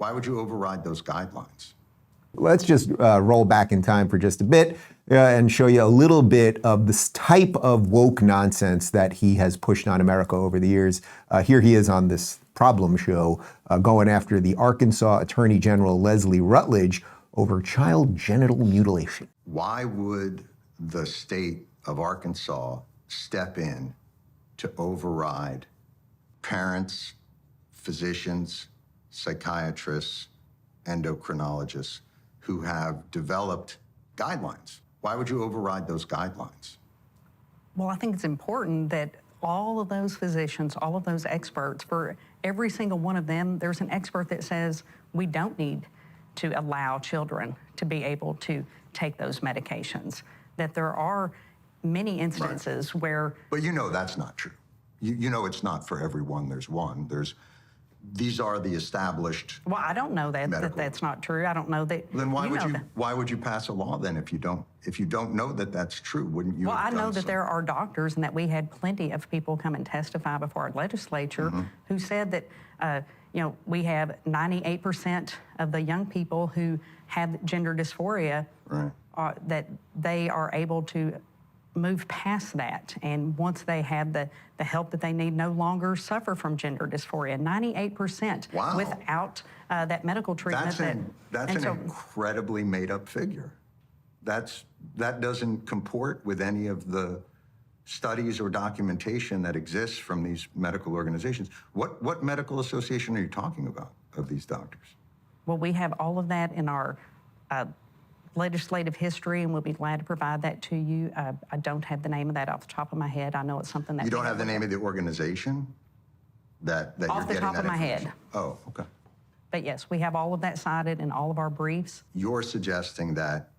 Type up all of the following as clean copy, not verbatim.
Why would you override those guidelines? Let's just roll back in time for just a bit and show you a little bit of this type of woke nonsense that he has pushed on America over the years. Here he is on this problem show going after the Arkansas Attorney General Leslie Rutledge over child genital mutilation. Why would the state of Arkansas step in to override parents, physicians, psychiatrists, endocrinologists who have developed guidelines? Why would you override those guidelines? Well, I think it's important that all of those physicians, all of those experts, for every single one of them, there's an expert that says we don't need to allow children to be able to take those medications. That there are many instances where... But you know that's not true. You know it's not for everyone. There's one. These are the established. Well, I don't know that's not true. I don't know that. Then why would you pass a law then if you don't know that that's true? Wouldn't you? Well, have I know done that so? there are doctors, and that we had plenty of people come and testify before our legislature who said that we have 98% of the young people who have gender dysphoria that they are able to move past that, and once they have the help that they need, no longer suffer from gender dysphoria. 98% without that medical treatment. That's an incredibly made-up figure. That doesn't comport with any of the studies or documentation that exists from these medical organizations. What medical association are you talking about of these doctors? Well, we have all of that in our legislative history, and we'll be glad to provide that to you. I don't have the name of that off the top of my head. I know it's something that... You don't have the name of the organization that you're getting that off the top of my head. Oh, okay. But yes, we have all of that cited in all of our briefs. You're suggesting that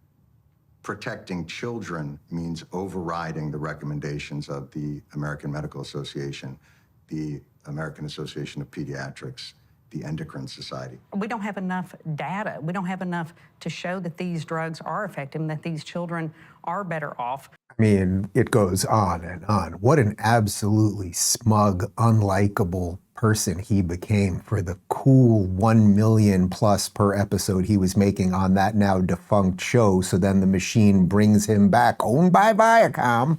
protecting children means overriding the recommendations of the American Medical Association, the American Association of Pediatrics, the Endocrine Society. We don't have enough data. We don't have enough to show that these drugs are effective and that these children are better off. I mean, it goes on and on. What an absolutely smug, unlikable person he became for the cool 1 million plus per episode he was making on that now defunct show. So then the machine brings him back, owned by Viacom.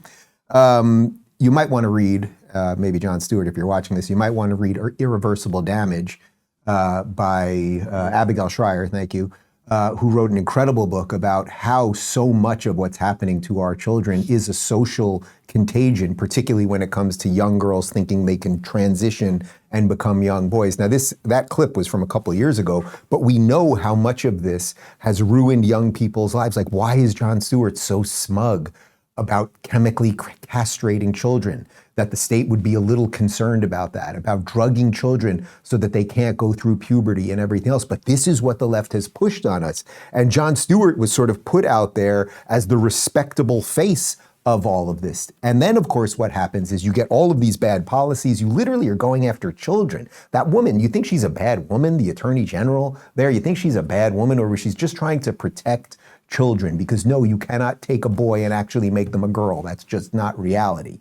You might want to read, maybe Jon Stewart, if you're watching this, you might want to read Irreversible Damage by Abigail Schreier, thank you, who wrote an incredible book about how so much of what's happening to our children is a social contagion, particularly when it comes to young girls thinking they can transition and become young boys. Now, that clip was from a couple of years ago, but we know how much of this has ruined young people's lives. Like, why is Jon Stewart so smug about chemically castrating children, that the state would be a little concerned about that, about drugging children so that they can't go through puberty and everything else? But this is what the left has pushed on us. And Jon Stewart was sort of put out there as the respectable face of all of this. And then, of course, what happens is you get all of these bad policies. You literally are going after children. That woman, you think she's a bad woman, the Attorney General there? You think she's a bad woman, or she's just trying to protect children? Because no, you cannot take a boy and actually make them a girl. That's just not reality.